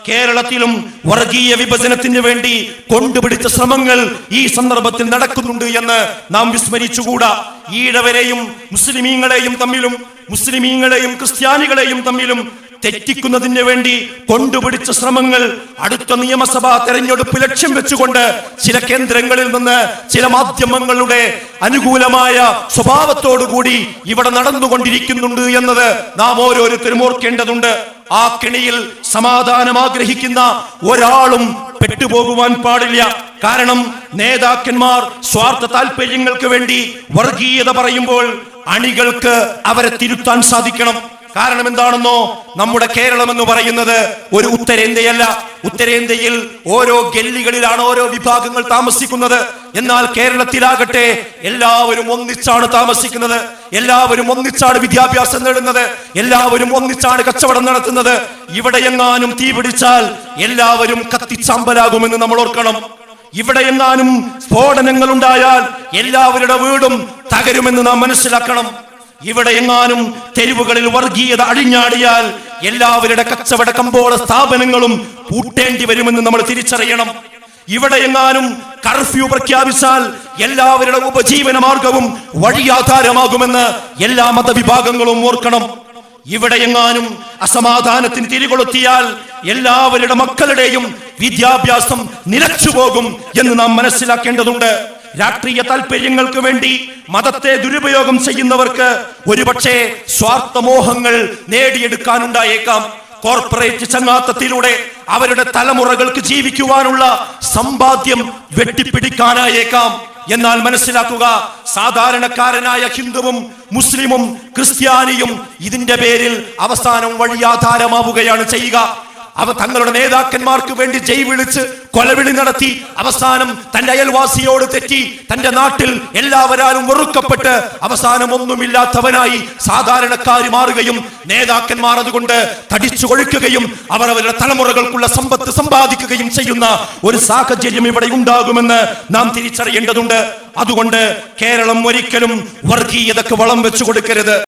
കേരളത്തിലും വർഗീയ വിഭജനത്തിന് വേണ്ടി കൊണ്ടുപിടിച്ച ശ്രമങ്ങൾ ഈ സന്ദർഭത്തിൽ നടക്കുന്നുണ്ട് എന്ന് നാം വിസ്മരിച്ചുകൂടാ. ഈഴവരെയും മുസ്ലിമീങ്ങളെയും ക്രിസ്ത്യാനികളെയും തമ്മിലും തെറ്റിക്കുന്നതിന് വേണ്ടി കൊണ്ടുപിടിച്ച ശ്രമങ്ങൾ അടുത്ത നിയമസഭാ തെരഞ്ഞെടുപ്പ് ലക്ഷ്യം വെച്ചുകൊണ്ട് ചില കേന്ദ്രങ്ങളിൽ നിന്ന് ചില മാധ്യമങ്ങളുടെ അനുകൂലമായ സ്വഭാവത്തോടുകൂടി ഇവിടെ നടന്നുകൊണ്ടിരിക്കുന്നുണ്ട് എന്നത് നാം ഓരോരുത്തരും ഓർക്കേണ്ടതുണ്ട്. ആ കെണിയിൽ സമാധാനം ആഗ്രഹിക്കുന്ന ഒരാളും പെട്ടുപോകുവാൻ പാടില്ല. കാരണം നേതാക്കന്മാർ സ്വാർത്ഥ താല്പര്യങ്ങൾക്ക് വേണ്ടി വർഗീയത പറയുമ്പോൾ അണികൾക്ക് അവരെ തിരുത്താൻ സാധിക്കണം. കാരണം എന്താണെന്നോ, നമ്മുടെ കേരളം എന്ന് പറയുന്നത് ഒരു ഉത്തരേന്ത്യയല്ല. ഉത്തരേന്ത്യയിൽ ഓരോ ഗല്ലികളിലാണ് ഓരോ വിഭാഗങ്ങൾ താമസിക്കുന്നത്. എന്നാൽ കേരളത്തിലാകട്ടെ എല്ലാവരും ഒന്നിച്ചാണ് താമസിക്കുന്നത്, എല്ലാവരും ഒന്നിച്ചാണ് വിദ്യാഭ്യാസം നേടുന്നത്, എല്ലാവരും ഒന്നിച്ചാണ് കച്ചവടം നടത്തുന്നത്. ഇവിടെ എങ്ങാനും തീ പിടിച്ചാൽ എല്ലാവരും കത്തിച്ചാമ്പലാകുമെന്ന് നമ്മൾ ഓർക്കണം. ഇവിടെ എങ്ങാനും സ്ഫോടനങ്ങൾ ഉണ്ടായാൽ എല്ലാവരുടെ വീടും തകരുമെന്ന് നാം മനസ്സിലാക്കണം. ഇവിടെ എങ്ങാനും തെരുവുകളിൽ വർഗീയത അഴിഞ്ഞാടിയാൽ എല്ലാവരുടെ കച്ചവട കമ്പോള സ്ഥാപനങ്ങളും പൂട്ടേണ്ടി വരുമെന്ന് നമ്മൾ തിരിച്ചറിയണം. ഇവിടെ എങ്ങാനും കർഫ്യൂ പ്രഖ്യാപിച്ചാൽ എല്ലാവരുടെ ഉപജീവന മാർഗവും വഴിയാധാരമാകുമെന്ന് എല്ലാ മതവിഭാഗങ്ങളും ഓർക്കണം. ഇവിടെ എങ്ങാനും അസമാധാനത്തിന് തിരികൊളുത്തിയാൽ എല്ലാവരുടെ മക്കളുടെയും വിദ്യാഭ്യാസം നിലച്ചുപോകും എന്ന് നാം മനസ്സിലാക്കേണ്ടതുണ്ട്. രാഷ്ട്രീയ താല്പര്യങ്ങൾക്ക് വേണ്ടി മതത്തെ ദുരുപയോഗം ചെയ്യുന്നവർക്ക് ഒരുപക്ഷെ സ്വാർത്ഥമോഹങ്ങൾ നേടിയെടുക്കാനുണ്ടായേക്കാം. കോർപ്പറേറ്റ് ചങ്ങാത്തത്തിലൂടെ അവരുടെ തലമുറകൾക്ക് ജീവിക്കുവാനുള്ള സമ്പാദ്യം വെട്ടിപ്പിടിക്കാനായേക്കാം. എന്നാൽ മനസ്സിലാക്കുക, സാധാരണക്കാരനായ ഹിന്ദുവും മുസ്ലിമും ക്രിസ്ത്യാനിയും ഇതിന്റെ പേരിൽ അവസാനം വഴിയാധാരമാവുകയാണ് ചെയ്യുക. അവ തങ്ങളുടെ നേതാക്കന്മാർക്ക് വേണ്ടി ജയ് വിളിച്ച് കൊലവിളി നടത്തി അവസാനം തന്റെ അയൽവാസിയോട് തെറ്റി തന്റെ നാട്ടിൽ എല്ലാവരാലും വെറുക്കപ്പെട്ട് അവസാനം ഒന്നുമില്ലാത്തവനായി സാധാരണക്കാരി മാറുകയും നേതാക്കന്മാർ അതുകൊണ്ട് തടിച്ചു കൊഴുക്കുകയും അവർ അവരുടെ തലമുറകൾക്കുള്ള സമ്പത്ത് സമ്പാദിക്കുകയും ചെയ്യുന്ന ഒരു സാഹചര്യം ഇവിടെ ഉണ്ടാകുമെന്ന് നാം തിരിച്ചറിയേണ്ടതുണ്ട്. അതുകൊണ്ട് കേരളം ഒരിക്കലും വർഗീയതക്ക് വളം വെച്ചു കൊടുക്കരുത്.